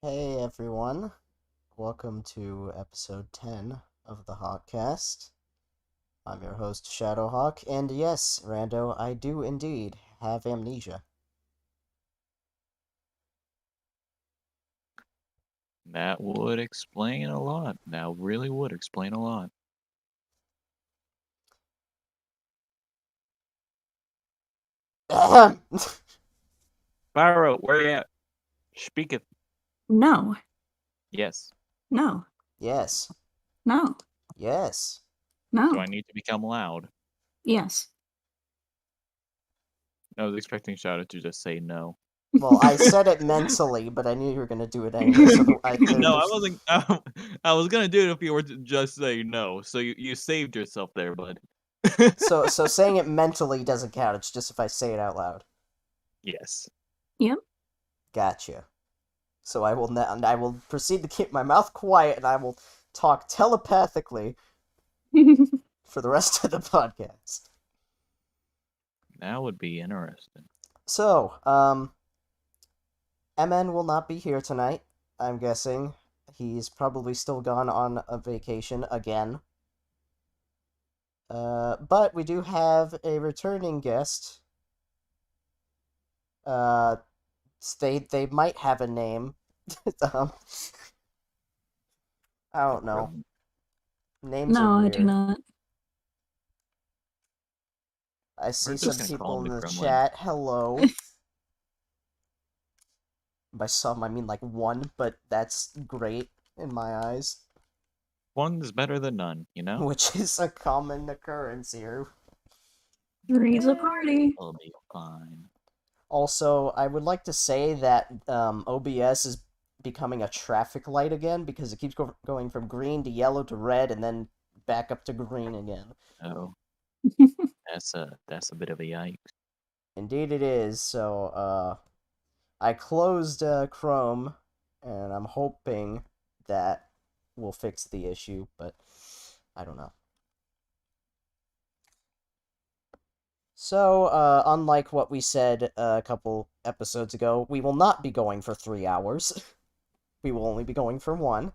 Hey everyone, welcome to episode 10 of the Hawkcast. I'm your host Shadowhawk, and yes, Rando, I do indeed have amnesia. That would explain a lot. That really would explain a lot. Ahem. Pyro, where you at? Speaketh. No, Yes. no, Yes, no, yes. Do no, I need to become loud? yes. I was expecting Shadow to just say no. Well, I said it mentally, but I knew you were gonna do it anyway, so No, I there's... wasn't. I was gonna do it if you were to just say no. So you saved yourself there, bud. So saying it mentally doesn't count, it's just if I say it out loud. Yes. Yep. Gotcha. So I will proceed to keep my mouth quiet, and I will talk telepathically for the rest of the podcast. That would be interesting. So, MN will not be here tonight, I'm guessing. He's probably still gone on a vacation again. But we do have a returning guest. Uh, they might have a name. um, I don't know. Names are No, I do weird. not. I see We're some just gonna call people him in the the Gremlin. chat. Hello. By some, I mean like one, but that's great in my eyes. One's better than none, you know? Which is a common occurrence here. Three's a party. It'll be fine. Also, I would like to say that OBS is becoming a traffic light again because it keeps going from green to yellow to red and then back up to green again. Oh, that's a bit of a yikes. Indeed, it is. So, I closed Chrome, and I'm hoping that will fix the issue, but I don't know. So, unlike what we said a couple episodes ago, we will not be going for 3 hours. We will only be going for one.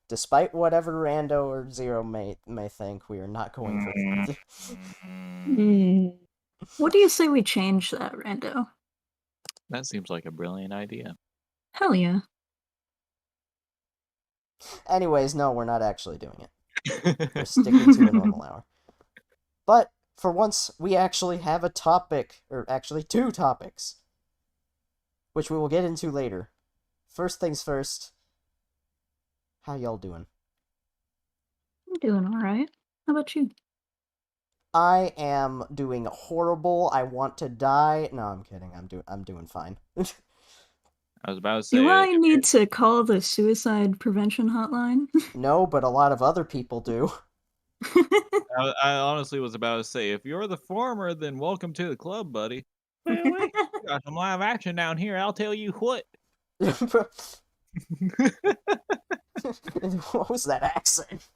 Despite whatever Rando or Zero may think, we are not going for... What do you say we change that, Rando? That seems like a brilliant idea. Hell yeah. Anyways, no, we're not actually doing it. We're sticking to a normal hour. But, for once, we actually have a topic, or actually two topics, which we will get into later. First things first, how y'all doing? I'm doing alright. How about you? I am doing horrible. I want to die. No, I'm kidding. I'm doing fine. I was about to say. Do I need to call the suicide prevention hotline? No, but a lot of other people do. I honestly was about to say, if you're the former, then welcome to the club, buddy. Wait, got some live action down here. I'll tell you what. What was that accent?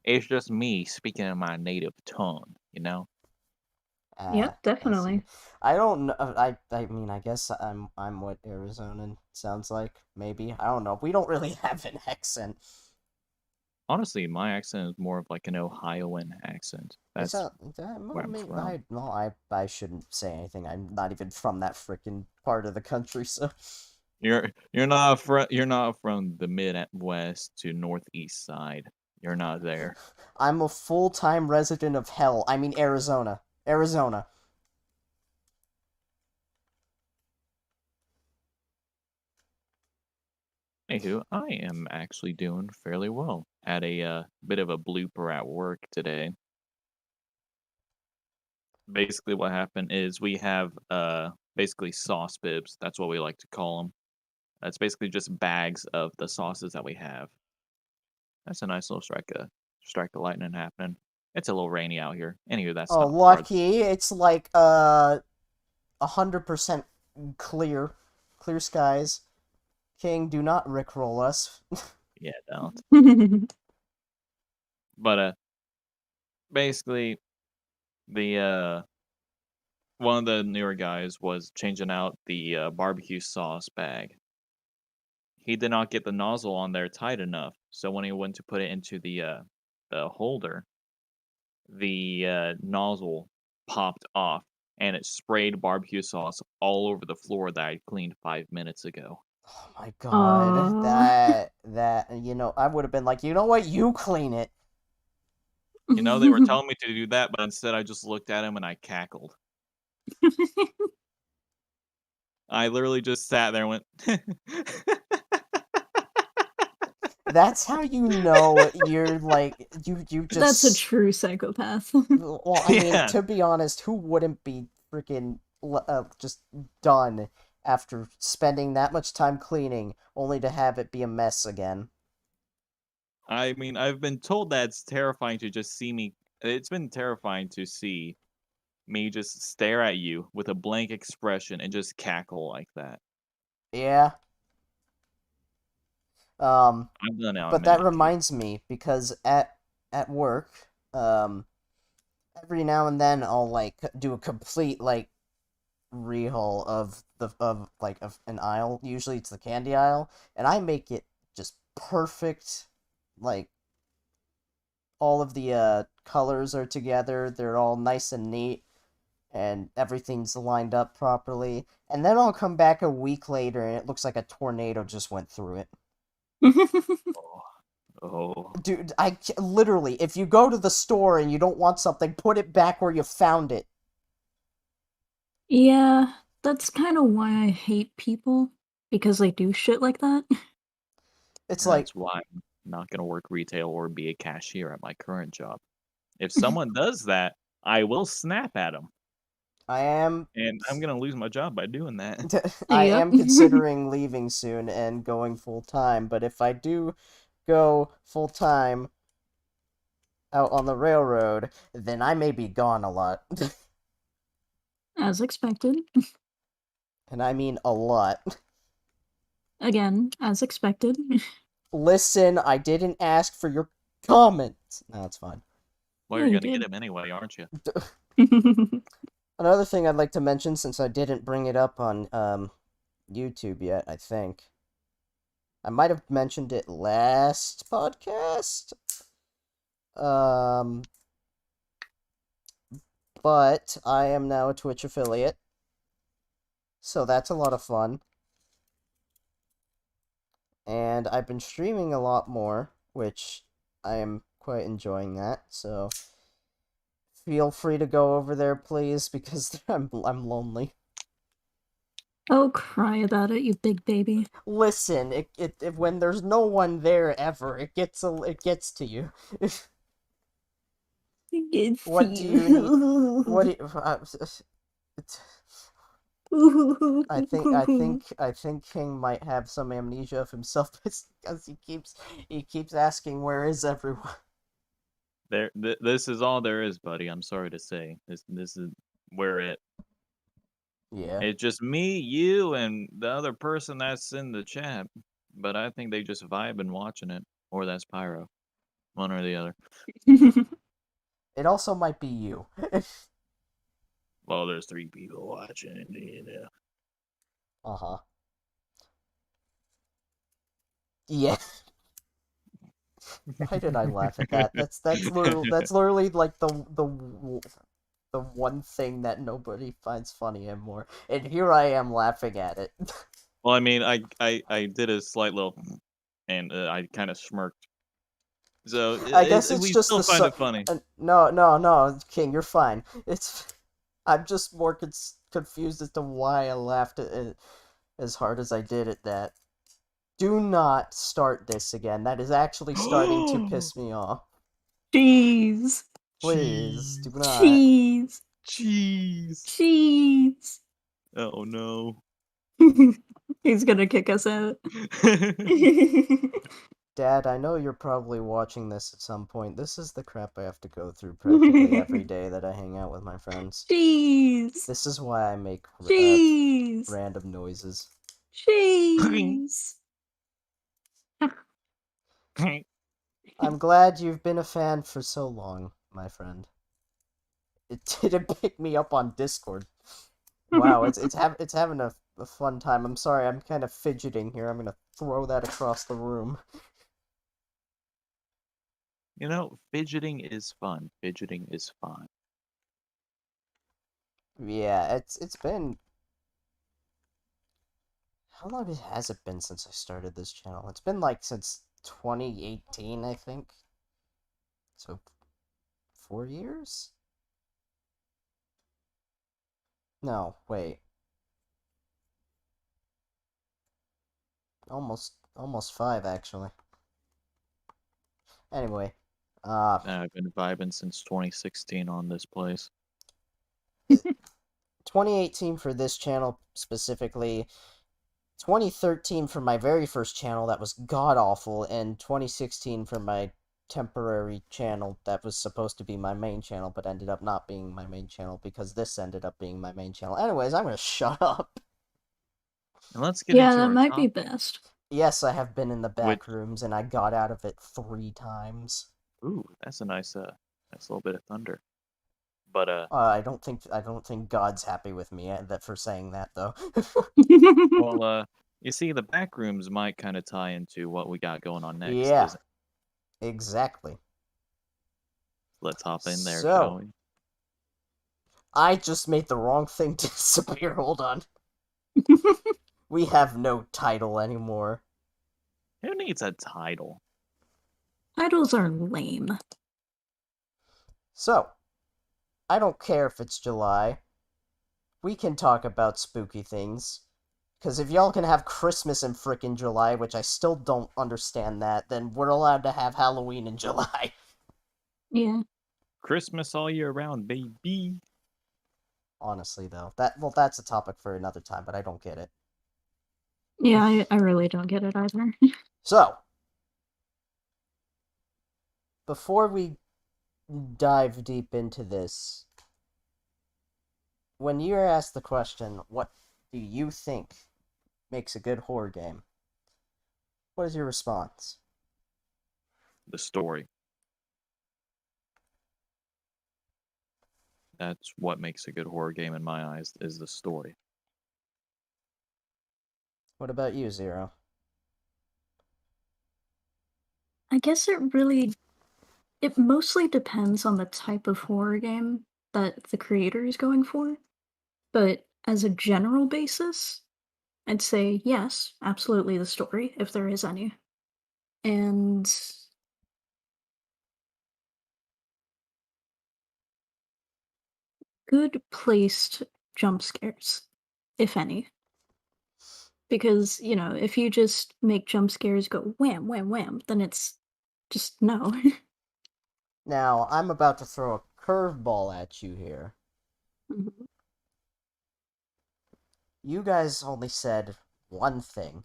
It's just me speaking in my native tongue, you know. Yep, definitely. I don't know. I mean, I guess I'm what Arizona sounds like. Maybe I don't know. We don't really have an accent. Honestly, my accent is more of like an Ohioan accent. That's where I'm from. I shouldn't say anything. I'm not even from that freaking part of the country, so. You're not from the Midwest to Northeast side. You're not there. I'm a full-time resident of hell. I mean Arizona. Arizona. Anywho, I am actually doing fairly well. Had a bit of a blooper at work today. Basically, what happened is we have basically sauce bibs. That's what we like to call them. That's basically just bags of the sauces that we have. That's a nice little strike of lightning happening. It's a little rainy out here. Anywho, that's Oh, not part of lucky! It's like 100% clear skies. King, do not rickroll us. Yeah, don't. But basically, the one of the newer guys was changing out the barbecue sauce bag. He did not get the nozzle on there tight enough, so when he went to put it into the holder, the nozzle popped off and it sprayed barbecue sauce all over the floor that I cleaned 5 minutes ago. Oh my god, that I would have been like, you know what, you clean it. You know, they were telling me to do that, but instead I just looked at him and I cackled. I literally just sat there and went. That's how you know you're like you just. That's a true psychopath. Well, I mean, Yeah. to be honest, who wouldn't be freaking just done after spending that much time cleaning, only to have it be a mess again? I mean, I've been told that it's terrifying to just see me. It's been terrifying to see me just stare at you with a blank expression and just cackle like that. Yeah. I'm done now But that admitting it to you. reminds me, because at work, every now and then I'll like do a complete like rehaul of an aisle. Usually it's the candy aisle, and I make it just perfect. Like all of the colors are together. They're all nice and neat, and everything's lined up properly. And then I'll come back a week later, and it looks like a tornado just went through it. Oh. Dude, I literally, if you go to the store and you don't want something, put it back where you found it. Yeah, that's kind of why I hate people, because they do shit like that. It's like, That's why I'm not going to work retail or be a cashier at my current job. If someone does that, I will snap at them. I am And I'm going to lose my job by doing that. I Yep. am considering leaving soon and going full time, but if I do go full time out on the railroad, then I may be gone a lot. As expected. And I mean a lot. Again, as expected. Listen, I didn't ask for your comments. No, it's fine. Well, Yeah, you're you going to get did. him anyway, aren't you? Another thing I'd like to mention, since I didn't bring it up on YouTube yet, I think. I might have mentioned it last podcast. But I am now a Twitch affiliate. So that's a lot of fun. And I've been streaming a lot more, which I am quite enjoying that. So feel free to go over there, please, because I'm lonely. Oh, cry about it, you big baby. Listen, when there's no one there ever, it gets to you. What do you need? What do you, I think King might have some amnesia of himself because he keeps asking where is everyone. This is all there is, buddy. I'm sorry to say. This is where Yeah. it's just me, you, and the other person that's in the chat. But I think they just vibe and watching it, or that's Pyro, one or the other. It also might be you. Well, there's 3 people watching it, you know. Uh-huh. Yeah. Why did I laugh at that? That's literally like the one thing that nobody finds funny anymore. And here I am laughing at it. Well, I mean, I did a slight little, and I kind of smirked. So I guess it's we just still find it funny. No, King, you're fine. I'm just more confused as to why I laughed at it as hard as I did at that. Do not start this again. That is actually starting to piss me off. Jeez. Please, do not. Jeez. Jeez. Jeez. Oh no. He's gonna kick us out. Dad, I know you're probably watching this at some point. This is the crap I have to go through practically every day that I hang out with my friends. Jeez. This is why I make Jeez. random noises. Jeez. I'm glad you've been a fan for so long, my friend. it didn't pick me up on Discord. Wow, it's having a fun time. I'm sorry, I'm kind of fidgeting here. I'm gonna throw that across the room. You know, fidgeting is fun. Fidgeting is fun. Yeah, it's been. How long has it been since I started this channel? It's been like since 2018, I think. So 4 years? No, wait. Almost 5 actually. Anyway, I've been vibing since 2016 on this place. 2018 for this channel specifically, 2013 for my very first channel that was god awful, and 2016 for my temporary channel that was supposed to be my main channel but ended up not being my main channel because this ended up being my main channel. Anyways, I'm gonna shut up. And let's get Yeah, into that our might be topic. best. Yes, I have been in the back Which- rooms and I got out of it 3 times. Ooh, that's a nice little bit of thunder. But I don't think God's happy with me that for saying that though. well, you see, the back rooms might kind of tie into what we got going on next. Yeah, exactly. Let's hop in there, So, shall we? I just made the wrong thing disappear. Hold on. We have no title anymore. Who needs a title? Titles are lame. So, I don't care if it's July. We can talk about spooky things. Because if y'all can have Christmas in frickin' July, which I still don't understand that, then we're allowed to have Halloween in July. Yeah. Christmas all year round, baby. Honestly, though. That's a topic for another time, but I don't get it. Yeah, I really don't get it either. So, before we dive deep into this, when you're asked the question, what do you think makes a good horror game? What is your response? The story. That's what makes a good horror game in my eyes, is the story. What about you, Zero? I guess it mostly depends on the type of horror game that the creator is going for. But as a general basis, I'd say yes, absolutely the story, if there is any. And good placed jump scares, if any. Because, if you just make jump scares go wham, wham, wham, then it's just no. Now, I'm about to throw a curveball at you here. Mhm. You guys only said one thing.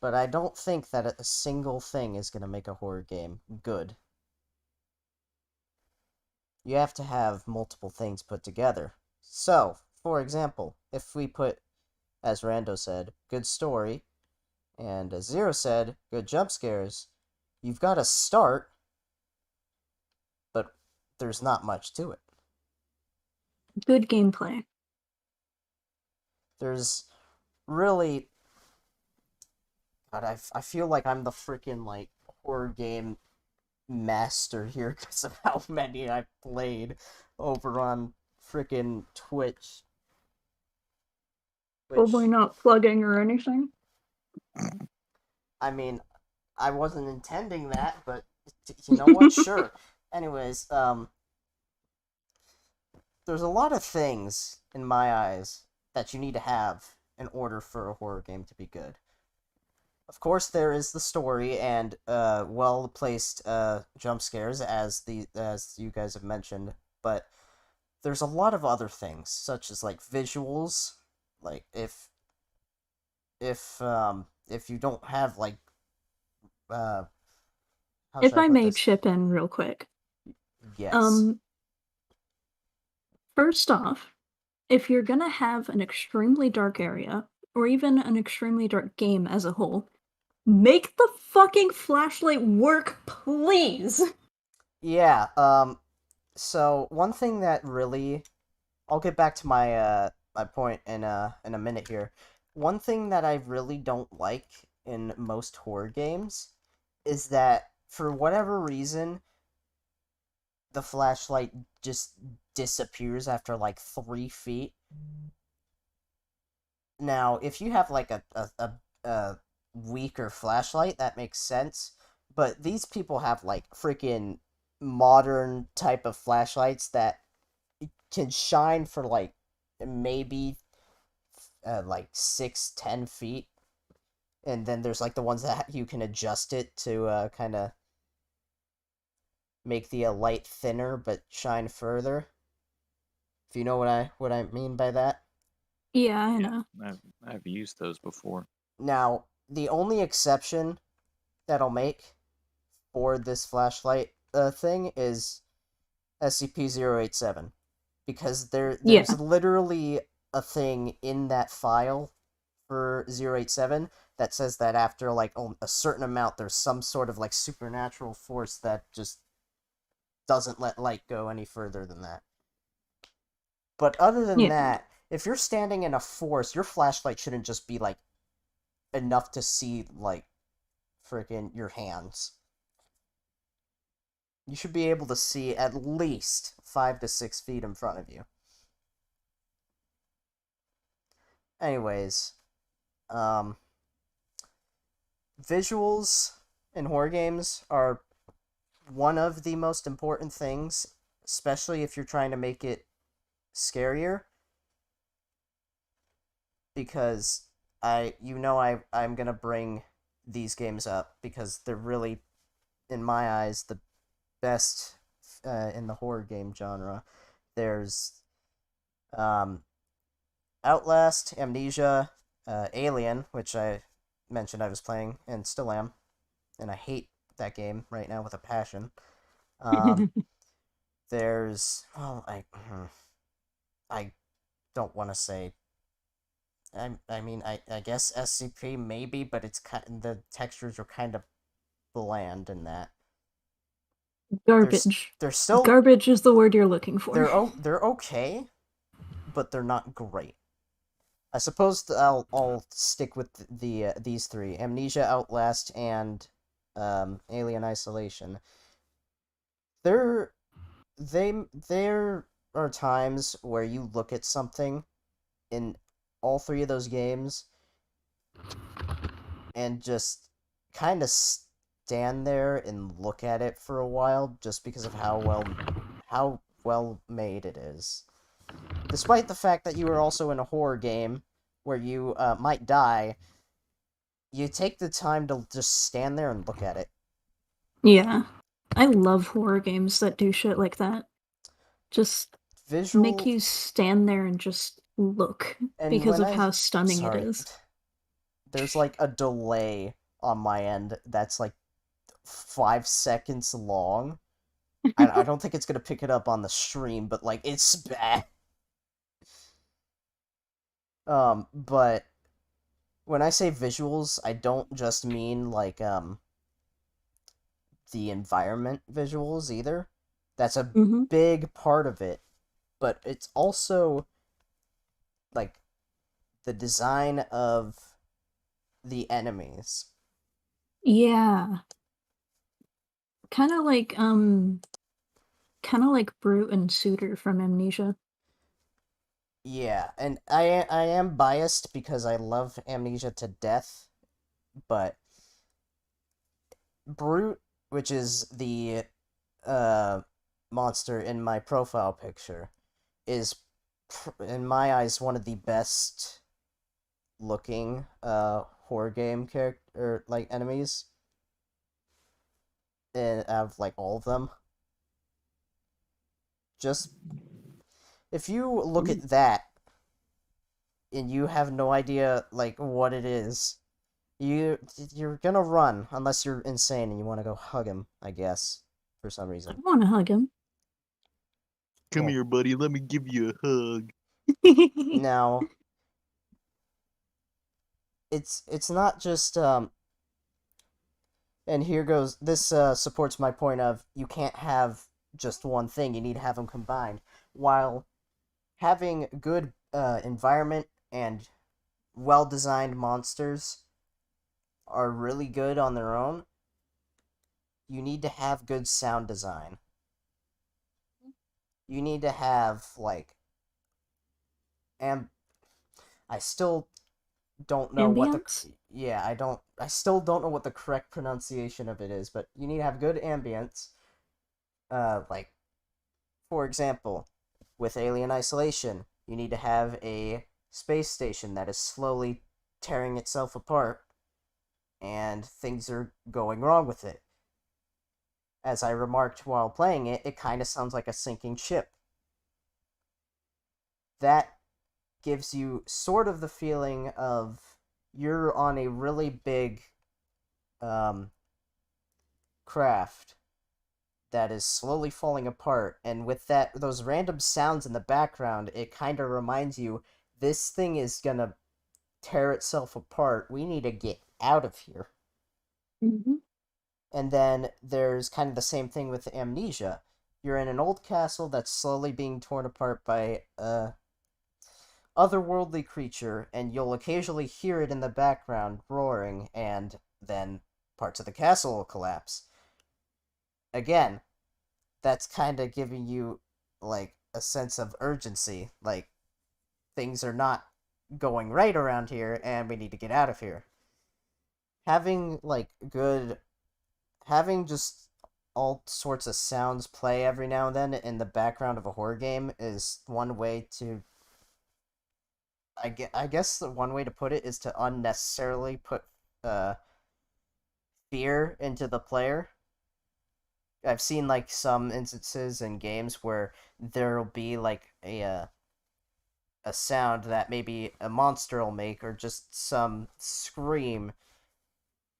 But I don't think that a single thing is going to make a horror game good. You have to have multiple things put together. So, for example, if we put, as Rando said, good story, and as Zero said, good jump scares, you've got a start, but there's not much to it. Good gameplay. There's really... God, I feel like I'm the freaking, horror game master here because of how many I've played over on freaking Twitch. But we're not plugging or anything. I mean, I wasn't intending that, but you know what? Sure. Anyways, there's a lot of things in my eyes that you need to have in order for a horror game to be good. Of course, there is the story and well placed jump scares, as you guys have mentioned, but there's a lot of other things, such as visuals. Like if you don't have how If should I I put may this? chip in real quick. Yes. First off, if you're gonna have an extremely dark area, or even an extremely dark game as a whole, make the fucking flashlight work, please! Yeah. So one thing that really, I'll get back to my point in a minute here. One thing that I really don't like in most horror games is that for whatever reason the flashlight just disappears after like 3 feet. Now, if you have like a weaker flashlight, that makes sense. But these people have like freaking modern type of flashlights that can shine for like maybe like 6, 10 feet, and then there's like the ones that you can adjust it to kind of make the light thinner but shine further. If you know what I mean by that. Yeah, I Yeah, know. I've used those before. Now, the only exception that I'll make for this flashlight thing is SCP-087, because there's Yeah. literally a thing in that file for 087 that says that after like a certain amount there's some sort of like supernatural force that just doesn't let light go any further than that. But other than Yeah. that, if you're standing in a forest, your flashlight shouldn't just be like enough to see like freaking your hands. You should be able to see at least 5 to 6 feet in front of you. Anyways, um, visuals in horror games are one of the most important things, especially if you're trying to make it scarier. Because I'm gonna bring these games up because they're really, in my eyes, the best in the horror game genre. There's um, Outlast, Amnesia, Alien, which I mentioned I was playing and still am, and I hate that game right now with a passion. Um, there's I don't want to say. I guess SCP maybe, but it's the textures are kind of bland in that. There's Garbage. they're still Garbage is the word you're looking for. they're okay, but they're not great. I suppose I'll stick with these three: Amnesia, Outlast, and Alien Isolation. There there are times where you look at something in all three of those games and just kind of stand there and look at it for a while just because of how well made it is. Despite the fact that you are also in a horror game where you might die, you take the time to just stand there and look at it. Yeah. I love horror games that do shit like that. Just make Visual you stand there and just look and because when of I how stunning it sorry, is. there's like a delay on my end that's like 5 seconds long. I don't think it's gonna pick it up on the stream, but like it's bad. But when I say visuals, I don't just mean like the environment visuals either. That's a Hmm. big part of it, but it's also like the design of the enemies. Yeah. Kind of like Brute and Suitor from Amnesia. Yeah, and I am biased because I love Amnesia to death, but Brute, which is the uh monster in my profile picture, is in my eyes one of the best looking horror game character or like enemies in out of like all of them. Just if you look at that and you have no idea like what it is, you're gonna run unless you're insane and you want to go hug him, I guess, for some I reason. want to hug him. Come Well, here, buddy. Let me give you a hug. now it's not just And here goes. This supports my point of you can't have just one thing. You need to have them combined. While having good environment and well-designed monsters are really good on their own, you need to have good sound design. You need to have and I still don't know what the Ambience? yeah, I still don't know what the correct pronunciation of it is, but you need to have good ambience. Like for example, with Alien Isolation, you need to have a space station that is slowly tearing itself apart and things are going wrong with it. As I remarked while playing it, it kind of sounds like a sinking ship. That gives you sort of the feeling of you're on a really big um, craft that is slowly falling apart, and with those random sounds in the background, it kind of reminds you this thing is gonna tear itself apart. We need to get out of here. Hmm. And then there's kind of the same thing with amnesia. You're in an old castle that's slowly being torn apart by otherworldly creature, and you'll occasionally hear it in the background roaring, and then parts of the castle will collapse. Again, that's kind of giving you a sense of urgency, like things are not going right around here and we need to get out of here. Having having just all sorts of sounds play every now and then in the background of a horror game is one way to I guess the one way to put it is to unnecessarily put uh fear into the player. I've seen some instances in games where there'll be a sound that maybe a monster will make or just some scream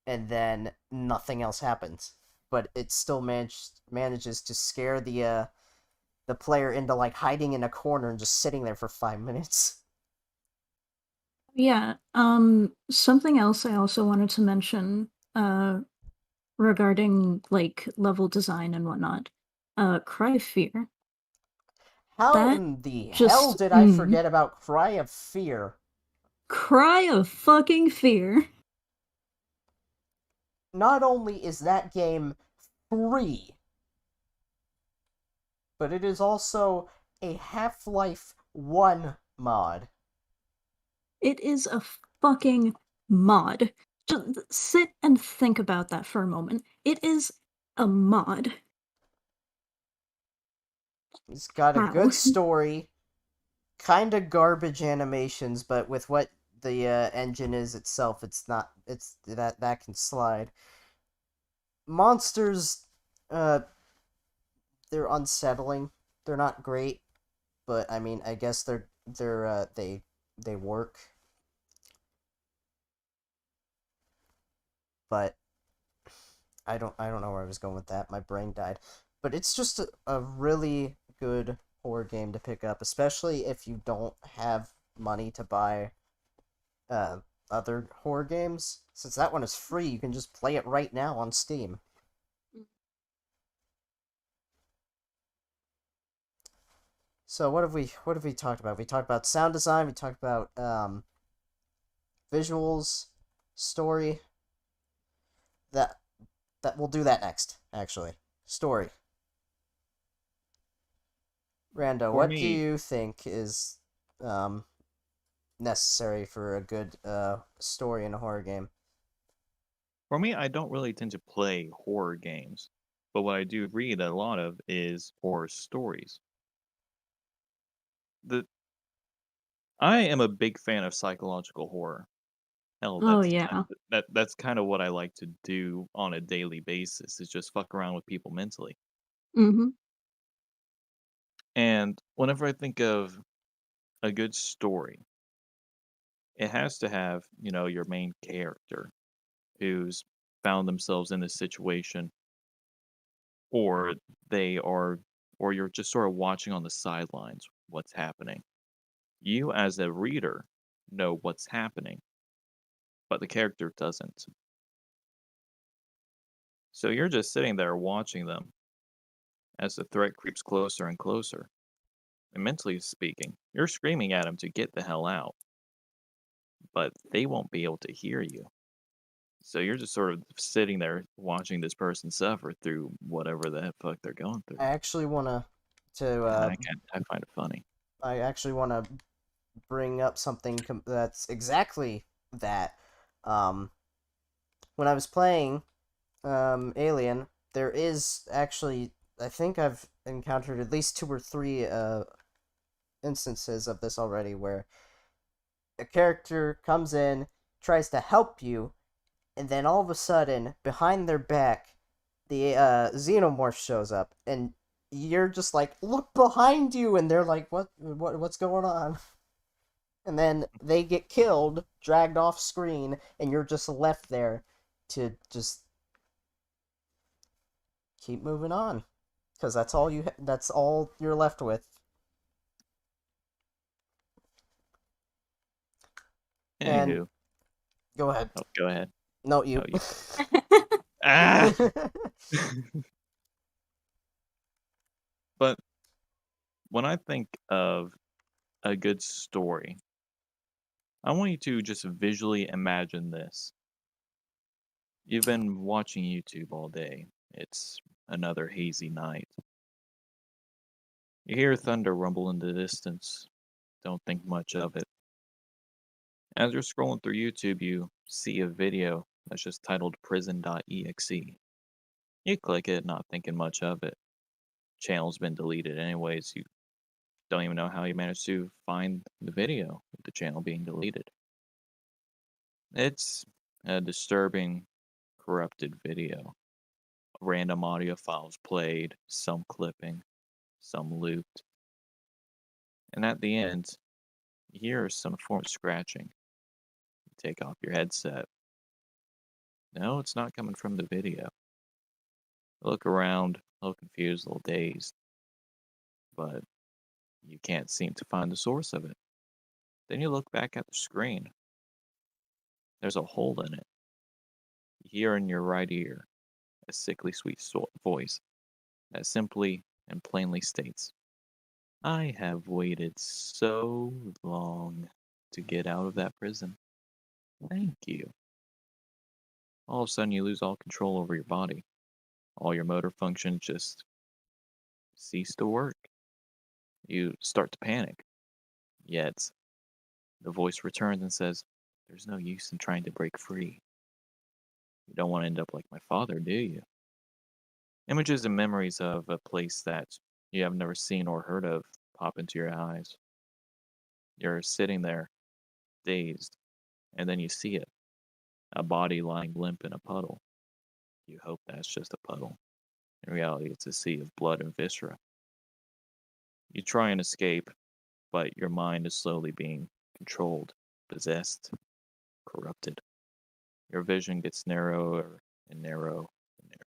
and then nothing else happens. But it still manages to scare the player into hiding in a corner and just sitting there for 5 minutes. Yeah. Something else I also wanted to mention, regarding like level design and whatnot. Cry of Fear. How That in the hell just did I forget about Cry of Fear? Cry of fucking fear. Not only is that game free, but it is also a Half-Life 1 mod. It is a fucking mod. Just sit and think about that for a moment. It is a mod. It's got a How? good story, kind of garbage animations, but with what the engine is itself, it's not. It's that can slide. Monsters, uh, they're unsettling. They're not great, but I mean, I guess they work. But I don't know where I was going with that. My brain died. But it's just a really good horror game to pick up, especially if you don't have money to buy uh, other horror games. Since that one is free, you can just play it right now on Steam. So what have we talked about? We talked about sound design. We talked about visuals, story. That that we'll do that next. Actually, story. Rando, For what do me, you think is um, necessary for a good story in a horror game? I don't really tend to play horror games, but what I do read a lot of is horror stories. The I am a big fan of psychological horror. Hell, Oh yeah. that's kind of what I like to do on a daily basis is just fuck around with people mentally. Mhm. And whenever I think of a good story, it has to have, your main character who's found themselves in this situation or they are or you're just sort of watching on the sidelines what's happening. You as a reader know what's happening, but the character doesn't. So you're just sitting there watching them as the threat creeps closer and closer. And mentally speaking, you're screaming at them to get the hell out, but they won't be able to hear you. So you're just sort of sitting there watching this person suffer through whatever the fuck they're going through. I actually want I find it funny. I actually want to bring up something that's exactly that. When I was playing Alien, there is actually, I think I've encountered at least 2 or 3 instances of this already, where a character comes in, tries to help you, and then all of a sudden, behind their back, the xenomorph shows up, and you're just like, look behind you, and they're like, what's going on? And then they get killed, dragged off screen, and you're just left there to just keep moving on, because that's all you're left with. And Anywho, go ahead. oh, go ahead. No, you. Oh, you. Ah! But when I think of a good story, I want you to just visually imagine this. You've been watching YouTube all day. It's another hazy night. You hear thunder rumble in the distance. Don't think much of it. As you're scrolling through YouTube, you see a video that's just titled prison.exe. You click it, not thinking much of it. Channel's been deleted anyways. You don't even know how you managed to find the video with the channel being deleted. It's a disturbing, corrupted video. Random audio files played, some clipping, some looped. And at the end, you hear some form of scratching. You take off your headset. No, it's not coming from the video. You look around, a little confused, a little dazed. But you can't seem to find the source of it. Then you look back at the screen. There's a hole in it. You hear in your right ear a sickly sweet voice that simply and plainly states, I have waited so long to get out of that prison. Thank you. All of a sudden, you lose all control over your body. All your motor functions just cease to work. You start to panic. Yet, the voice returns and says, there's no use in trying to break free. You don't want to end up like my father, do you? Images and memories of a place that you have never seen or heard of pop into your eyes. You're sitting there, dazed, and then you see it, a body lying limp in a puddle. You hope that's just a puddle. In reality, it's a sea of blood and viscera. You try and escape, but your mind is slowly being controlled, possessed, corrupted. Your vision gets narrower and narrow and narrow,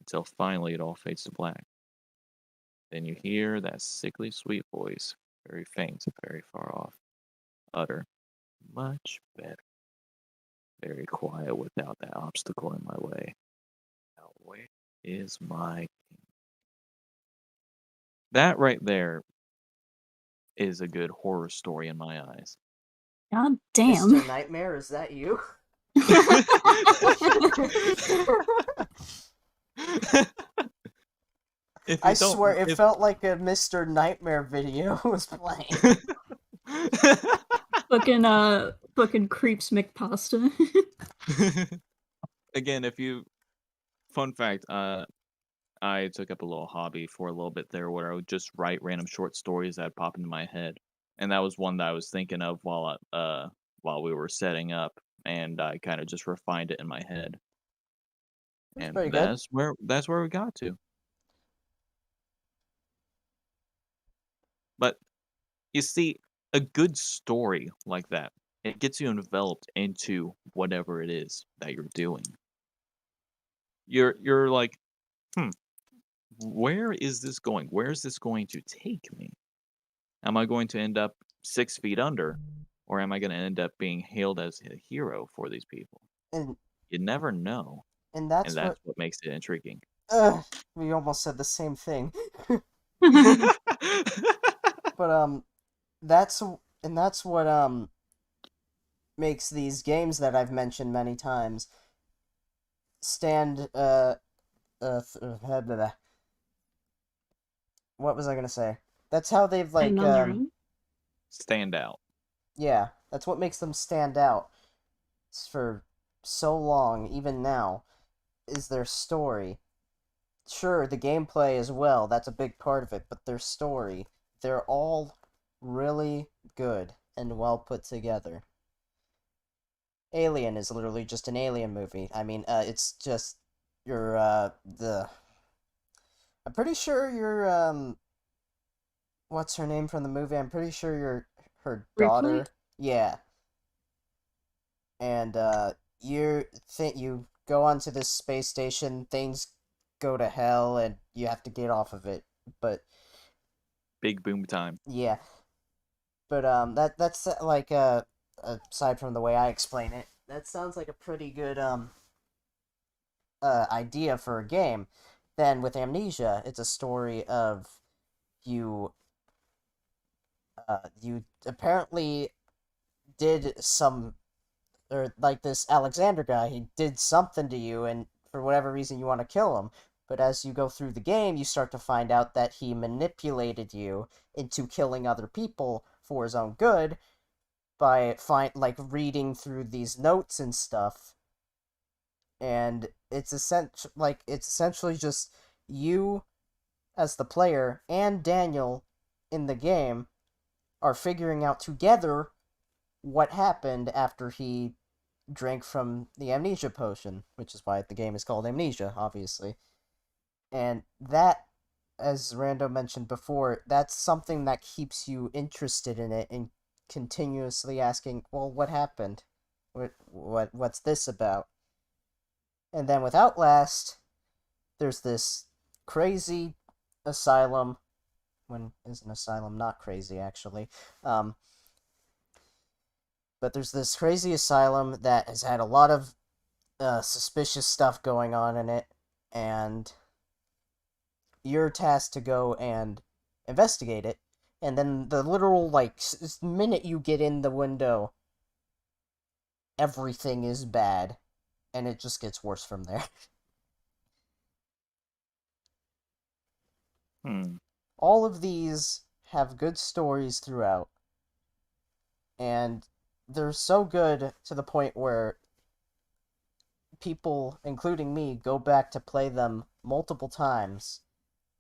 until finally it all fades to black. Then you hear that sickly sweet voice, very faint, very far off, utter, much better. Very quiet without that obstacle in my way. Now where is my king? That right there is a good horror story in my eyes. God damn. Mr. Nightmare, is that you? I swear, it felt like a Mr. Nightmare video was playing. Fucking creeps McPasta. Again, fun fact, I took up a little hobby for a little bit there where I would just write random short stories that pop into my head. And that was one that I was thinking of while we were setting up, and I kind of just refined it in my head. And that's where we got to. But you see, a good story like that, it gets you enveloped into whatever it is that you're doing. You're like, where is this going? Where is this going to take me? Am I going to end up 6 feet under, or am I going to end up being hailed as a hero for these people? And you never know. And that's and that's what makes it intriguing. we almost said the same thing. That's But that's what makes these games that I've mentioned many times stand blah, blah. What was I gonna say? That's how they've And on their own. stand out. yeah, that's what makes them stand out for so long, even now, is their story. Sure, the gameplay as well, that's a big part of it, but their story, they're all really good and well put together. Alien is literally just an alien movie. I mean, it's just your the I'm pretty sure you're what's her name from the movie? I'm pretty sure you're her daughter. Ripley? Yeah. And you go onto this space station, things go to hell and you have to get off of it. But Big boom time. yeah. But that's like aside from the way I explain it, that sounds like a pretty good idea for a game. Then with Amnesia, it's a story of you you apparently did some, or like this Alexander guy, he did something to you, and for whatever reason you want to kill him. But as you go through the game, you start to find out that he manipulated you into killing other people for his own good by reading through these notes and stuff. And it's essentially just you as the player and Daniel in the game are figuring out together what happened after he drank from the amnesia potion, which is why the game is called Amnesia, obviously. And that, as Rando mentioned before, that's something that keeps you interested in it and continuously asking, well, what happened? What's this about? And then with Outlast, there's this crazy asylum. When is an asylum not crazy, actually? But there's this crazy asylum that has had a lot of suspicious stuff going on in it, and you're tasked to go and investigate it. And then the literal minute you get in the window, everything is bad, and it just gets worse from there. All of these have good stories throughout, and they're so good to the point where people, including me, go back to play them multiple times,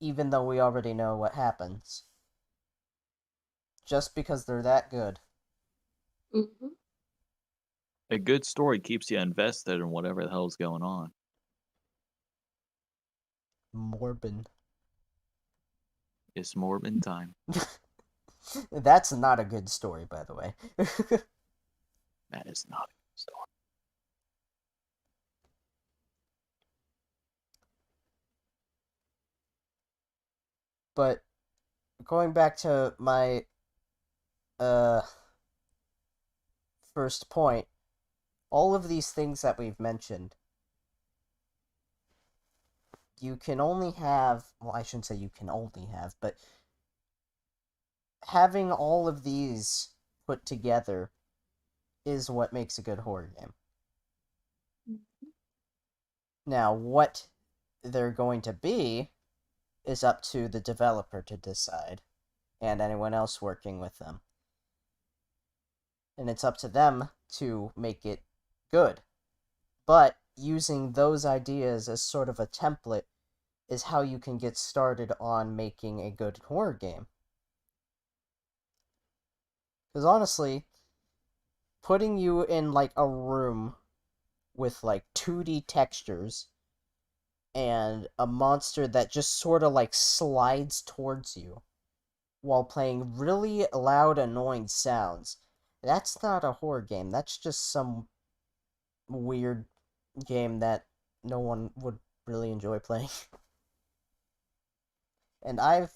even though we already know what happens. Just because they're that good. Mm-hmm. A good story keeps you invested in whatever the hell's going on. Morbin. It's Morbin time. That's not a good story, by the way. That is not a good story. But going back to my first point, all of these things that we've mentioned, you can only have, well, I shouldn't say you can only have, but having all of these put together is what makes a good horror game. Mm-hmm. Now, what they're going to be is up to the developer to decide, and anyone else working with them. And it's up to them to make it good. But using those ideas as sort of a template is how you can get started on making a good horror game. Because honestly, putting you in a room with 2D textures and a monster that just sort of slides towards you while playing really loud, annoying sounds, that's not a horror game. That's just some weird game that no one would really enjoy playing. And I've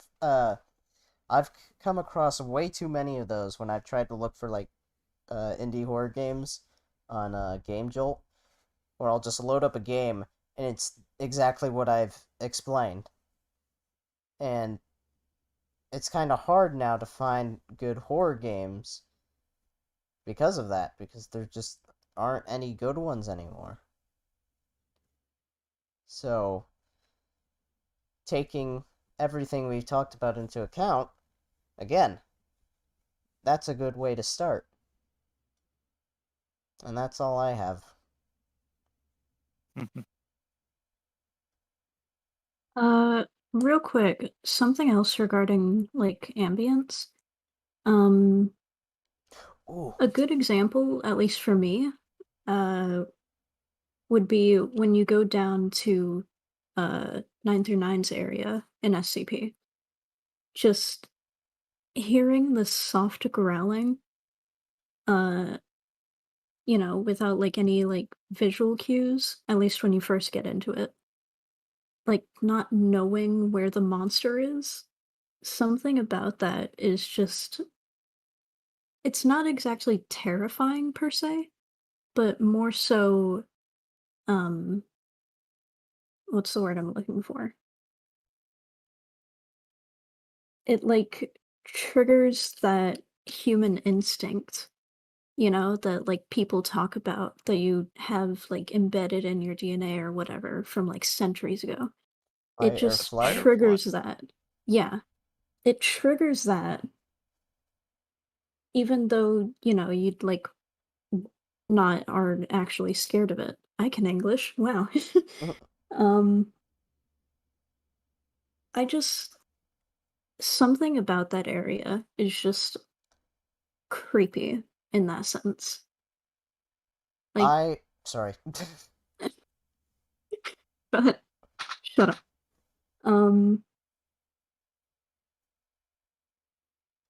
come across way too many of those when I've tried to look for indie horror games on Game Jolt, where I'll just load up a game And it's exactly what I've explained. And it's kind of hard now to find good horror games because of that, because there just aren't any good ones anymore. So, taking everything we've talked about into account, again, that's a good way to start. And that's all I have. Uh, Real quick, something else regarding like ambience. Um, Ooh, a good example, at least for me, uh, would be when you go down to 9 through 9's area in SCP. Just hearing the soft growling, uh, without like any like visual cues, at least when you first get into it. Like not knowing where the monster is, something about that is just it's not exactly terrifying per se, but more so um what's the word I'm looking for? It like triggers that human instinct, that like people talk about that you have like embedded in your DNA or whatever from like centuries ago. It fight or The just fight flight? or flight. triggers that. Yeah, it triggers that even though, you'd like not are actually scared of it. I can English. Wow. um I just something about that area is just creepy in that sense. Like, Sorry. but shut up. Um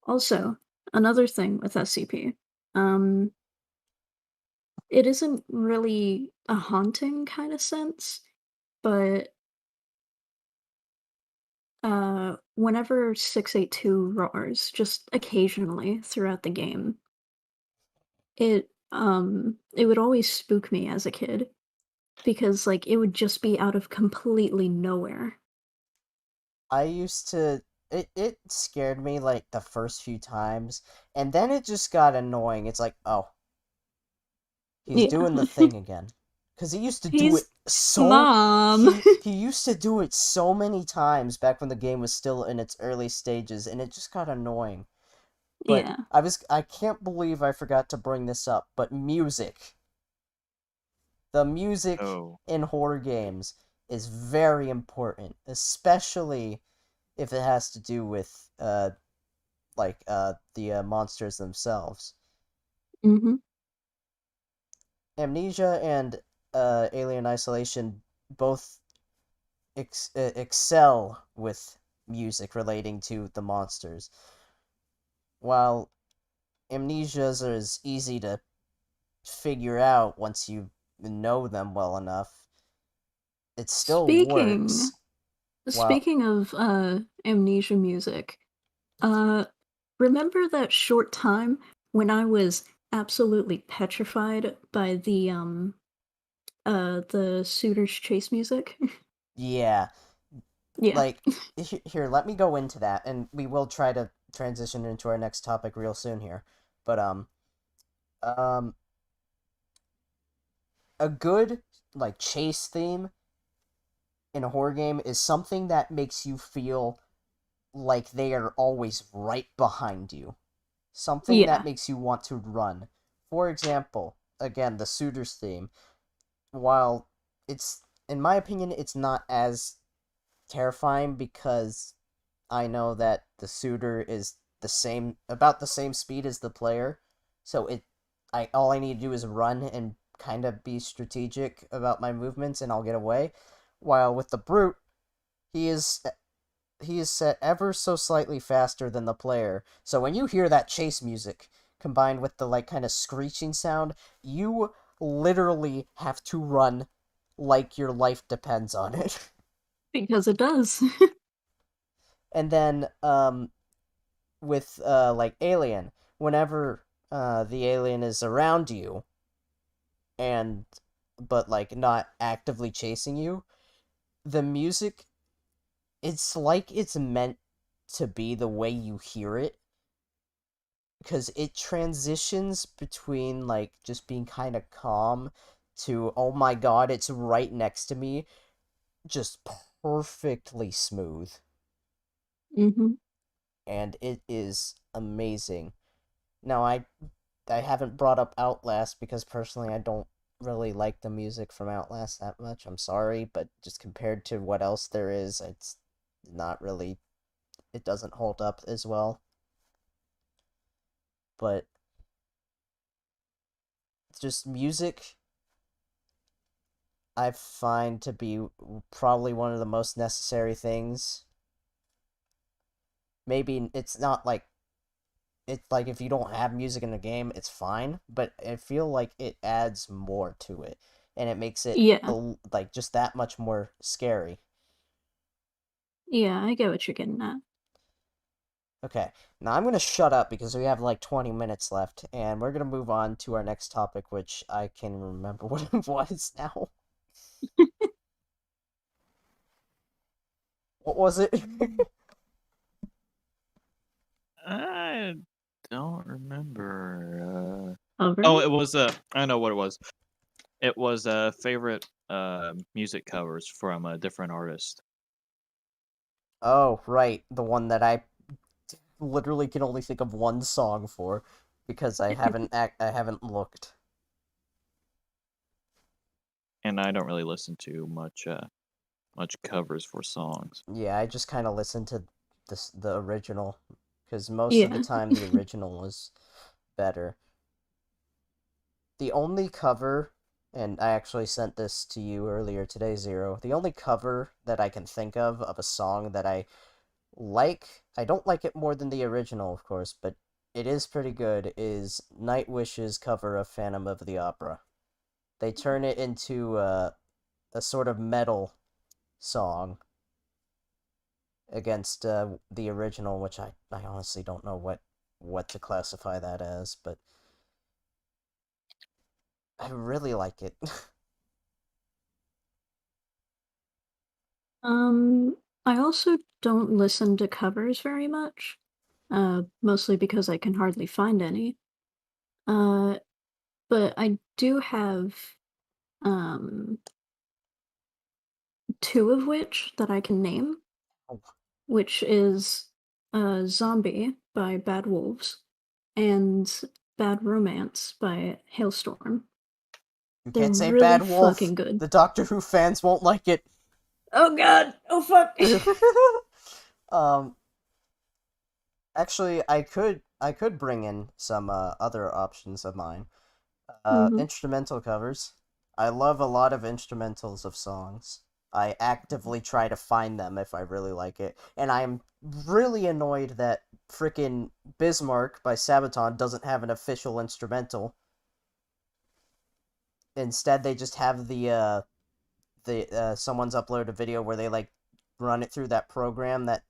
Also, another thing with SCP. Um it isn't really a haunting kind of sense, but whenever 682 roars, just occasionally throughout the game, it would always spook me as a kid because, like, it would just be out of completely nowhere. I used to it scared me like the first few times, and then it just got annoying. It's like, oh, he's Yeah. doing the thing again. Cuz he used to do it He's so Mom. he used to do it so many times back when the game was still in its early stages, and it just got annoying. But Yeah. I can't believe I forgot to bring this up, but music. The music Oh, in horror games is very important, especially if it has to do with the monsters themselves. Mhm. Amnesia and Alien Isolation both excel with music relating to the monsters, while Amnesia's is easy to figure out once you know them well enough. It still Speaking works. While speaking of amnesia music, uh remember that short time when I was absolutely petrified by the Suitors Chase music? yeah, Yeah. like here, let me go into that, and we will try to transition into our next topic real soon here. But um, a good like chase theme in a horror game is something that makes you feel like they are always right behind you. Something that Yeah. makes you want to run. For example, again, the Suitors theme, while it's in my opinion it's not as terrifying because I know that the suitor is about the same speed as the player, so I all I need to do is run and kind of be strategic about my movements, and I'll get away. While with the brute, he is he is set ever so slightly faster than the player, so when you hear that chase music combined with the like kind of screeching sound, you literally have to run like your life depends on it. Because it does. And then with like Alien, whenever the alien is around you and but like not actively chasing you, the music, it's like it's meant to be the way you hear it, because it transitions between like just being kind of calm to oh my god, it's right next to me, just perfectly smooth, Mm-hmm. and it is amazing. Now I haven't brought up Outlast because personally I don't really like the music from Outlast that much. I'm sorry, but just compared to what else there is, it's not really, it doesn't hold up as well. But just music I find to be probably one of the most necessary things. Maybe it's not like it's like if you don't have music in the game, it's fine, but I feel like it adds more to it and it makes it Yeah. like just that much more scary. Yeah, I get what you're getting at. Okay, now I'm gonna shut up because we have like 20 minutes left, and we're gonna move on to our next topic, which I can remember what it was now. What was it? I don't remember. Over? Oh, it was I know what it was. It was favorite music covers from a different artist. Oh, right, the one that I literally can only think of one song for because I haven't looked. And I don't really listen to much covers for songs. Yeah, I just kind of listened to the original because most of the Yeah. time the original was better. The only cover, and I actually sent this to you earlier today, Zero. The only cover that I can think of a song that I like, I don't like it more than the original, of course, but it is pretty good, is Nightwish's cover of Phantom of the Opera. They turn it into a sort of metal song against the original, which I honestly don't know what to classify that as, but I really like it. Um, I also don't listen to covers very much, mostly because I can hardly find any. Uh, but I do have, um, 2 of which that I can name, Oh, which is, Zombie by Bad Wolves and Bad Romance by Hailstorm. you They're can't say really Bad Wolf. fucking good. The Doctor Who fans won't like it. Oh god! Oh fuck! um, actually, I could bring in some other options of mine. Mhm. Instrumental covers. I love a lot of instrumentals of songs. I actively try to find them if I really like it. And I'm really annoyed that frickin' Bismarck by Sabaton doesn't have an official instrumental. Instead, they just have the someone's uploaded a video where they like run it through that program that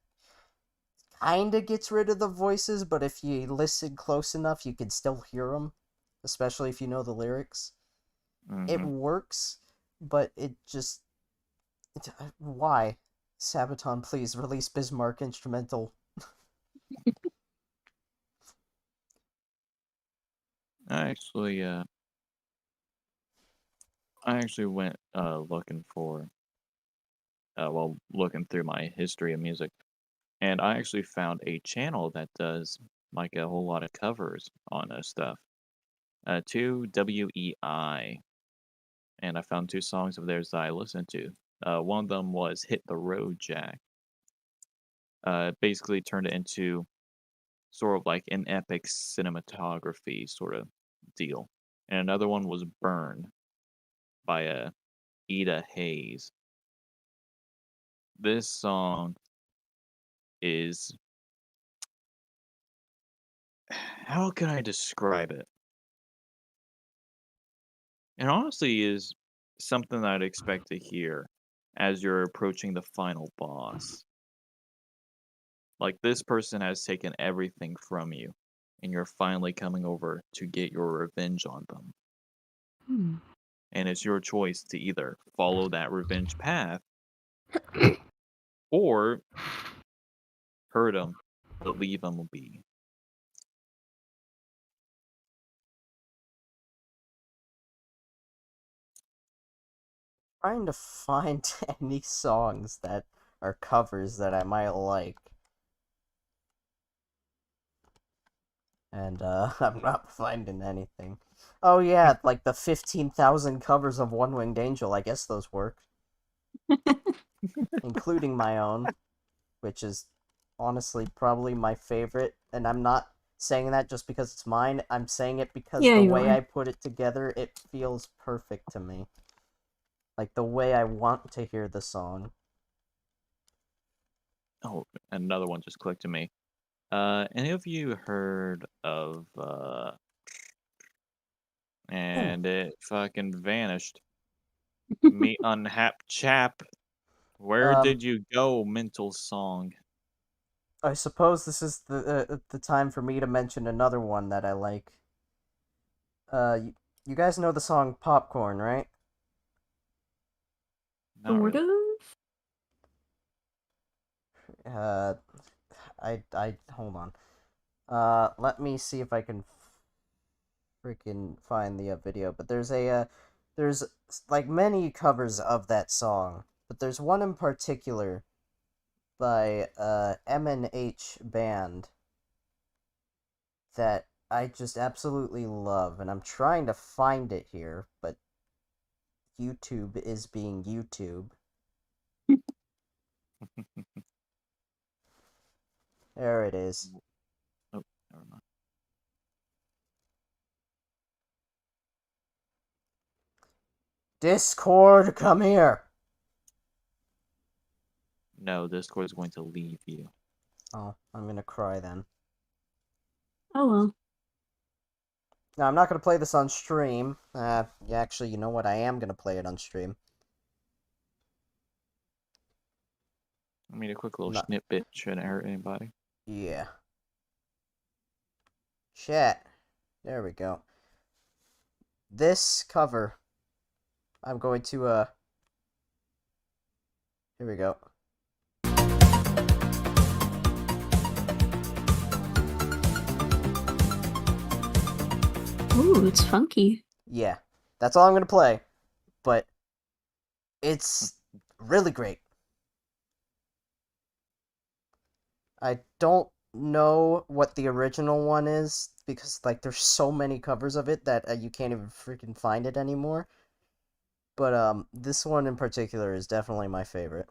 kinda gets rid of the voices, but if you listen close enough, you can still hear them, especially if you know the lyrics. It Hmm. works, but why? Sabaton, please release Bismarck instrumental. I actually I actually went looking for looking through my history of music, and I actually found a channel that does like a whole lot of covers on stuff. 2WEI, and I found 2 songs of theirs that I listened to. One of them was "Hit the Road Jack." Basically turned it into sort of like an epic cinematography sort of deal. And another one was "Burn" by Ida Hayes. This song is, how can I describe it? It honestly is something that I'd expect to hear as you're approaching the final boss. Like, this person has taken everything from you, and you're finally coming over to get your revenge on them. Hmm. and it's your choice to either follow that revenge path or hurt them, but leave them be. Trying to find any songs that are covers that I might like. And I'm not finding anything. Oh yeah, like the 15,000 covers of One Winged Angel. I guess those work, including my own, which is honestly probably my favorite. And I'm not saying that just because it's mine. I'm saying it because Yeah, the you way are. I put it together, it feels perfect to me. Like the way I want to hear the song. Oh, another one just clicked to me. Any of you heard of and it fucking vanished. Me unhap chap. Where Um, did you go, mental song? I suppose this is the time for me to mention another one that I like. You guys know the song Popcorn, right? Not Sort really. of? Uh, I hold on. Let me see if I can freaking find the video. But there's like many covers of that song, but there's one in particular by M&H Band that I just absolutely love, and I'm trying to find it here, but YouTube is being YouTube. There it is. Oh, never mind. Discord, come here. No, Discord is going to leave you. Oh, I'm gonna cry then. Oh well. Now, I'm not gonna play this on stream. Yeah, actually, you know what? I am gonna play it on stream. I mean, a quick little Not, snippet shouldn't hurt anybody. yeah. Chat. There we go. This cover, I'm going to, here we go. Ooh, it's funky. Yeah. That's all I'm gonna play. But it's really great. I don't know what the original one is because like there's so many covers of it that you can't even freaking find it anymore. But this one in particular is definitely my favorite.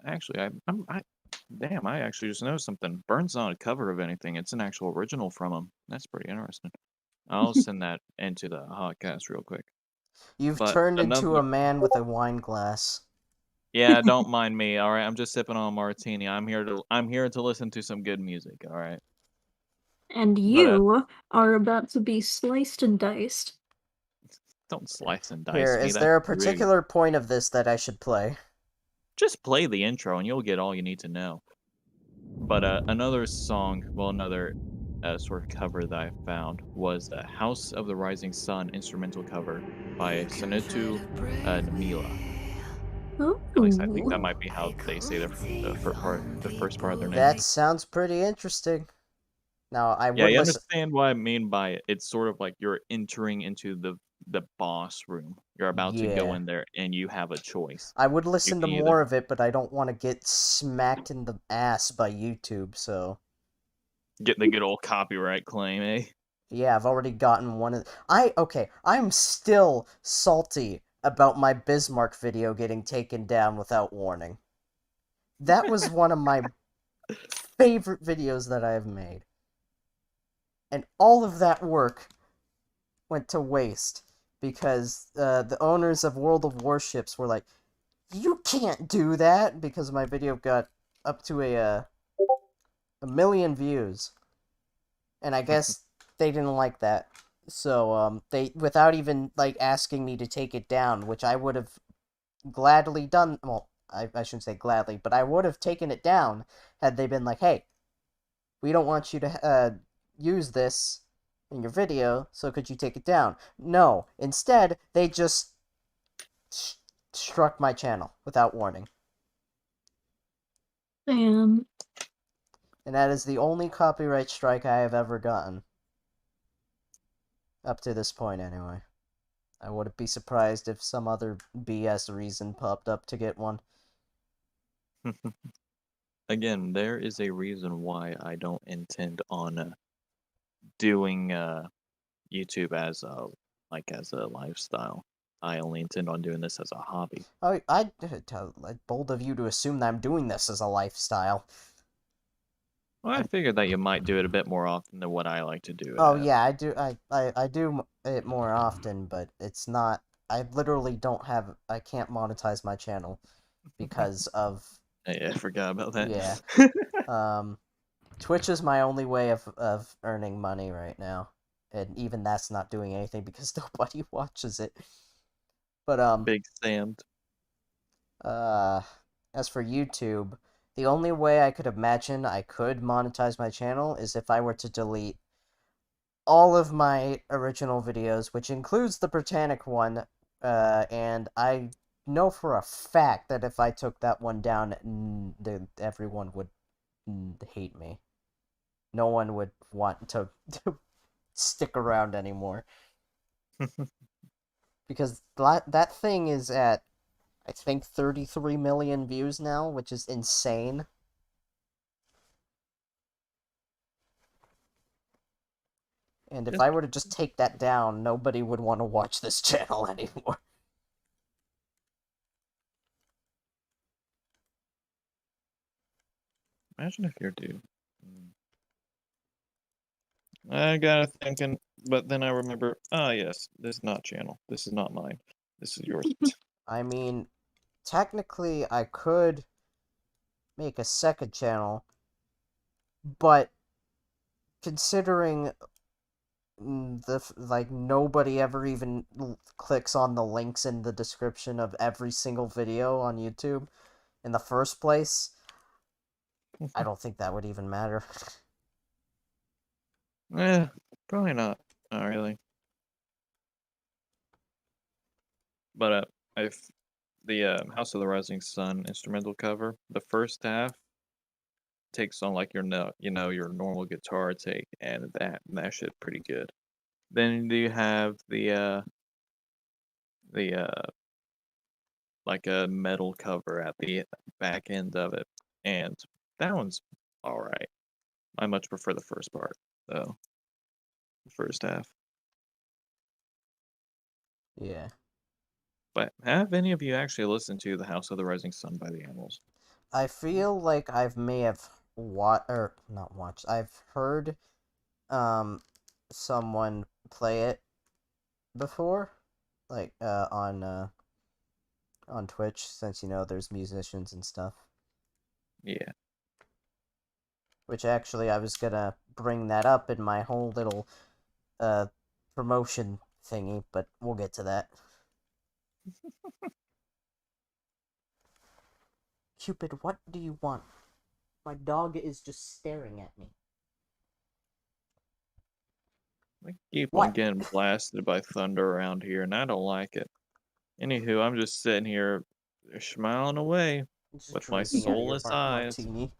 Actually, damn, I actually just know something. Burns not a cover of anything. It's an actual original from him. That's pretty interesting. I'll send that into the Hawkcast real quick. You've But turned into another, a man with a wine glass. yeah, don't mind me. All right, I'm just sipping on a martini. I'm here to listen to some good music. All right. And But you are about to be sliced and diced. don't slice and Here, dice me. is That's there a rude. particular point of this that I should play? Just play the intro and you'll get all you need to know. But another song, well, another sort of cover that I found was the House of the Rising Sun instrumental cover by Sanetu Namila. At least I think that Ooh. might be how they say the first part of their name. That sounds pretty interesting. Now, I Yeah, would you listen. understand what I mean by it. It's sort of like you're entering into the boss room. You're about to go Yeah. in there and you have a choice. I would You listen to can either more of it, but I don't want to get smacked in the ass by YouTube, so. get the good old copyright claim, eh? Yeah, I've already gotten one of. I'm still salty about my Bismarck video getting taken down without warning. That was one of my favorite videos that I have made. And all of that work went to waste because the owners of World of Warships were like, "You can't do that," because my video got up to a million views, and I guess they didn't like that. So they without even like asking me to take it down, which I would have gladly done. Well, I shouldn't say gladly, but I would have taken it down had they been like, "Hey, we don't want you to use this in your video, so could you take it down? No. Instead, they just struck my channel without warning. Damn. And that is the only copyright strike I have ever gotten. Up to this point, anyway. I wouldn't be surprised if some other BS reason popped up to get one. Again, there is a reason why I don't intend on doing YouTube as a lifestyle. I only intend on doing this as a hobby. I bold of you to assume that I'm doing this as a lifestyle. Well, I figured that you might do it a bit more often than what I like to do. Oh yeah, I do. I do it more often, but it's not. I literally don't have. I can't monetize my channel because of. Yeah, I forgot about that. Yeah. Twitch is my only way of earning money right now, and even that's not doing anything because nobody watches it. But Big Sam. as for YouTube, the only way I could imagine I could monetize my channel is if I were to delete all of my original videos, which includes the Britannic one, and I know for a fact that if I took that one down, everyone would hate me. No one would want to stick around anymore. Because that thing is at, I think, 33 million views now, which is insane. And if I were to just take that down, nobody would want to watch this channel anymore. Imagine if you're dude. I got thinking, but then I remember, yes, this is not channel. This is not mine. This is yours. I mean, technically, I could make a second channel, but considering nobody ever even clicks on the links in the description of every single video on YouTube in the first place, I don't think that would even matter. Probably not. Not really. But if the House of the Rising Sun instrumental cover, the first half takes on like your your normal guitar take, and that shit pretty good. Then you have the like a metal cover at the back end of it, and that one's all right. I much prefer the first part though. The first half. Yeah. But have any of you actually listened to The House of the Rising Sun by the Animals? I feel like may have not watched. I've heard someone play it before, like on Twitch, since there's musicians and stuff. Yeah. Which actually I was gonna bring that up in my whole little promotion thingy, but we'll get to that. Cupid, what do you want? My dog is just staring at me. I keep What? on getting blasted by thunder around here, and I don't like it. Anywho, I'm just sitting here smiling away Just with my drinking out of your soulless eyes. martini.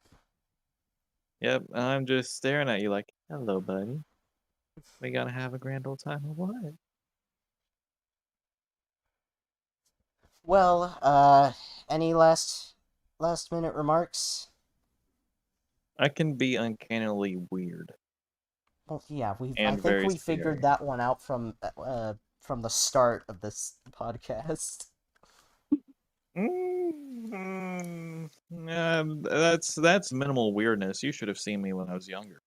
Yep, I'm just staring at you like, hello, buddy. We gotta have a grand old time or what? Well, any last minute remarks? I can be uncannily weird. Well, yeah, I And think very we figured scary. that one out from the start of this podcast. That's minimal weirdness. You should have seen me when I was younger.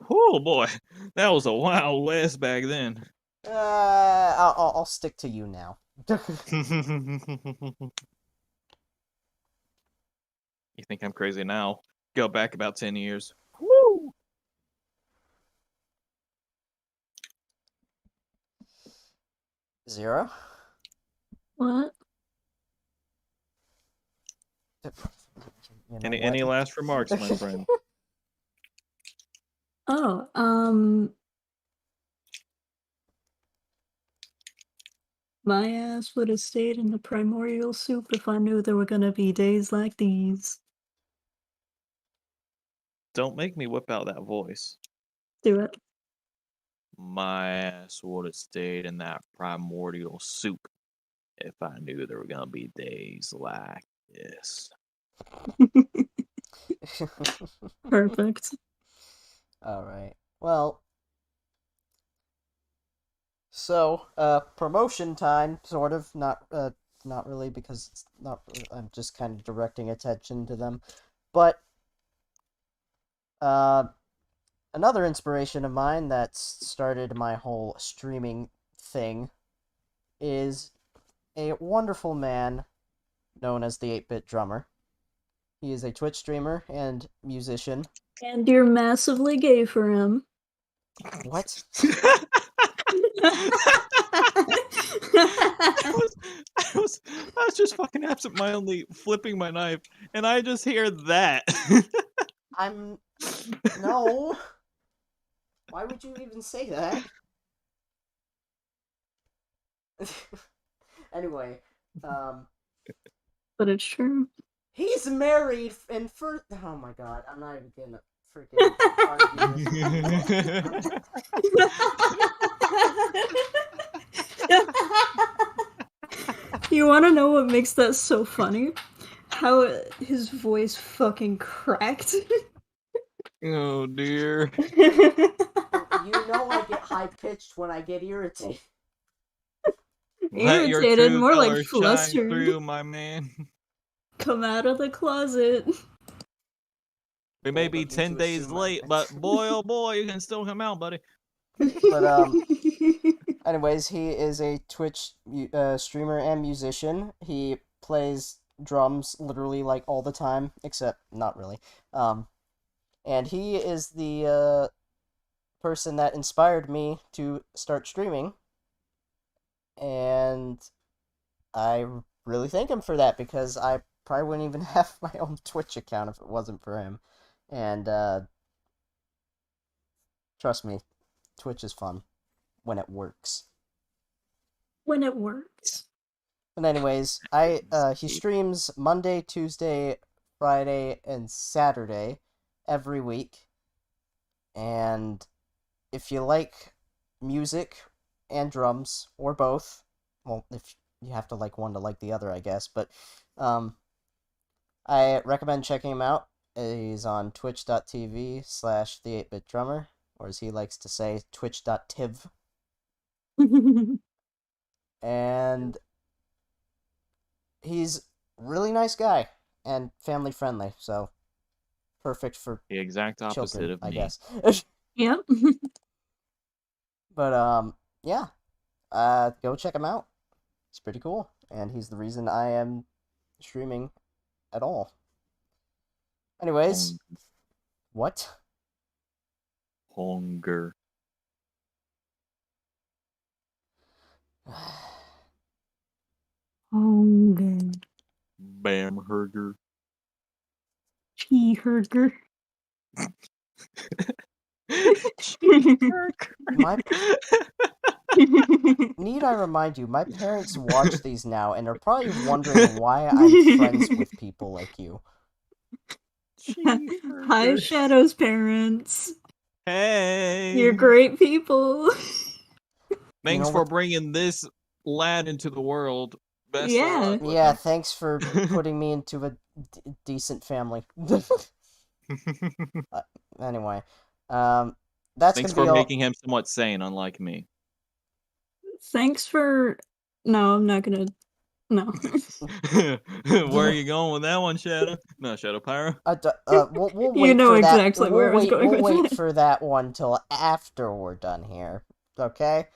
Oh boy, that was a wild west back then. I'll stick to you now. You think I'm crazy now? Go back about 10 years. Woo! Zero? What? Any last remarks, my friend? Oh, My ass would have stayed in the primordial soup if I knew there were gonna be days like these. Don't make me whip out that voice. Do it. My ass would have stayed in that primordial soup if I knew there were gonna be days like this. Perfect. All right. Well, so promotion time, sort of. Not really, because it's not. I'm just kind of directing attention to them, but another inspiration of mine that's started my whole streaming thing is a wonderful man known as the 8-Bit Drummer. He is a Twitch streamer and musician. And you're massively gay for him. What? I was just fucking absentmindedly flipping my knife, and I just hear that. No. Why would you even say that? Anyway, But it's true. he's married and for oh my god, I'm not even gonna freaking argue this. You want to know what makes that so funny? How his voice fucking cracked. Oh dear. You know I get high pitched when I get irritated. Let your Irritated, true more like colors shine flustered. through, my man. Come out of the closet. We may be Looking 10 to days assume late, but boy, oh boy, you can still come out, buddy. But anyways, he is a Twitch streamer and musician. He plays drums literally like all the time, except not really. And he is the person that inspired me to start streaming. And I really thank him for that, because I probably wouldn't even have my own Twitch account if it wasn't for him. And trust me, Twitch is fun when it works. When it works. But anyways, he streams Monday, Tuesday, Friday, and Saturday every week. And if you like music and drums, or both, well, if you have to like one to like the other, I guess, but I recommend checking him out. He's on twitch.tv/the8bitdrummer, or as he likes to say, twitch.tiv. And he's a really nice guy and family friendly, so perfect for The exact opposite children, of I me. guess. Yep. But yeah, go check him out. It's pretty cool, and he's the reason I am streaming at all. Anyways, what? Hunger. Hunger. Bamherger. Cheeseburger. Need I remind you, my parents watch these now and are probably wondering why I'm friends with people like you. Hi, Shadow's parents. Hey. You're great people. Thanks know for what? bringing this lad into the world. Best Yeah. of luck with Yeah, him. thanks for putting me into a decent family. Anyway, that's Thanks gonna for be all. making him somewhat sane, unlike me. Thanks for... No, I'm not gonna... No. Where are you going with that one, Shadow? No, Shadow Pyro. We'll wait You know for that. exactly where I was going We'll with wait that. for that one till after we're done here. Okay.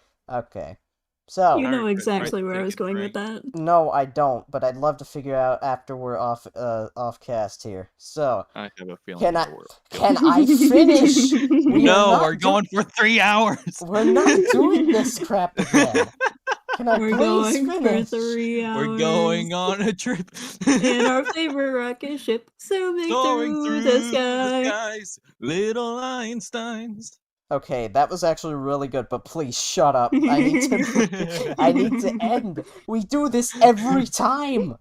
So You know Alright, exactly right, where I was take it, going with that. no, I don't. But I'd love to figure out after we're off cast here. So I have a feeling Can I- that will. can I finish? We are No, not we're going for 3 hours. We're not doing this crap again. Can I We're please going finish? for 3 hours. We're going on a trip. in our favorite rocket ship, zooming Soaring through the sky. skies, little Einsteins. Okay, that was actually really good, but please shut up. I need to end. We do this every time.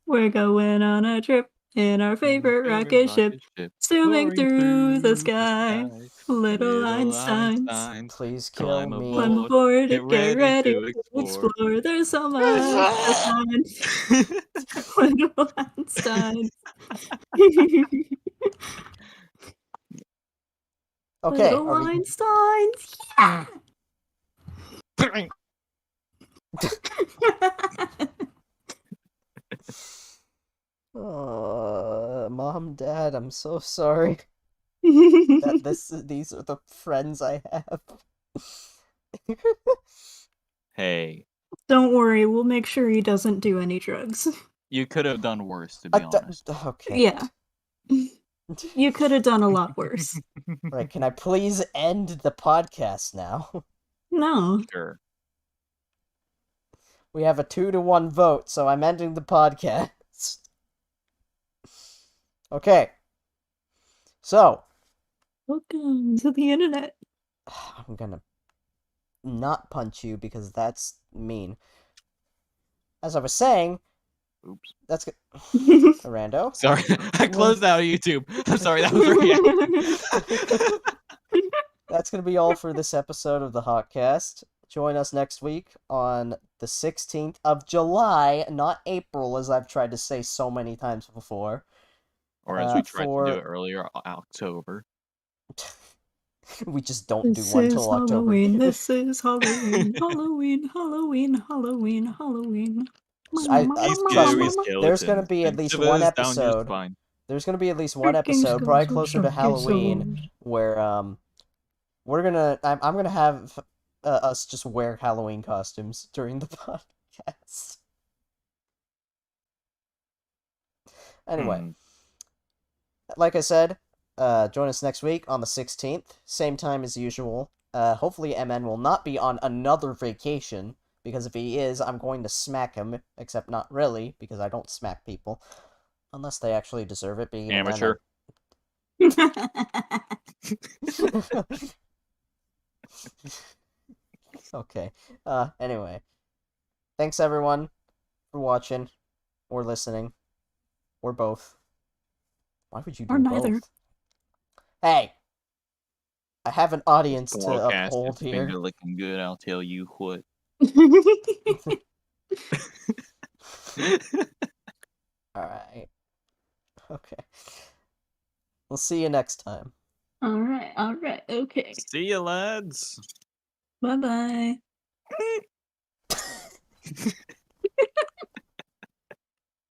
We're going on a trip in our favorite rocket ship, zooming through the sky. Little Einsteins, Please Climb kill me. climb aboard, get ready to explore. There's so much to find. Little Einsteins. Okay, Little are we... Einsteins. Yeah. Mom, Dad, I'm so sorry that these are the friends I have. Hey, Don't worry, we'll make sure he doesn't do any drugs. you could have done worse, to be honest. Okay. Yeah. You could have done a lot worse. Right, can I please end the podcast now? No. Sure. We have a 2-1 vote, so I'm ending the podcast. Okay. So, Welcome to the internet. I'm gonna not punch you because that's mean. As I was saying, Oops. that's good. Rando? Sorry, I closed out YouTube. I'm sorry, that was reacting. That's gonna be all for this episode of the Hawkcast. Join us next week on the 16th of July, not April, as I've tried to say so many times before. Or as we tried for... to do it earlier, October. We just don't do This one is till October. Halloween. This is Halloween. Halloween. Halloween. Halloween. Halloween. Trust me, there's gonna be at least one episode. Fine. There's gonna be at least one episode, probably closer to Halloween, where we're gonna I'm gonna have us just wear Halloween costumes during the podcast. Anyway, like I said, join us next week on the 16th, same time as usual. Hopefully MN will not be on another vacation, because if he is, I'm going to smack him, except not really, because I don't smack people. Unless they actually deserve it, being amateur. Okay. Anyway. Thanks everyone for watching, or listening, or both. Why would you do Or neither. both? Hey! I have an audience to Podcast uphold is here. finger looking good, I'll tell you what. Alright. Okay. We'll see you next time. Alright, okay. See ya, lads. Bye-bye.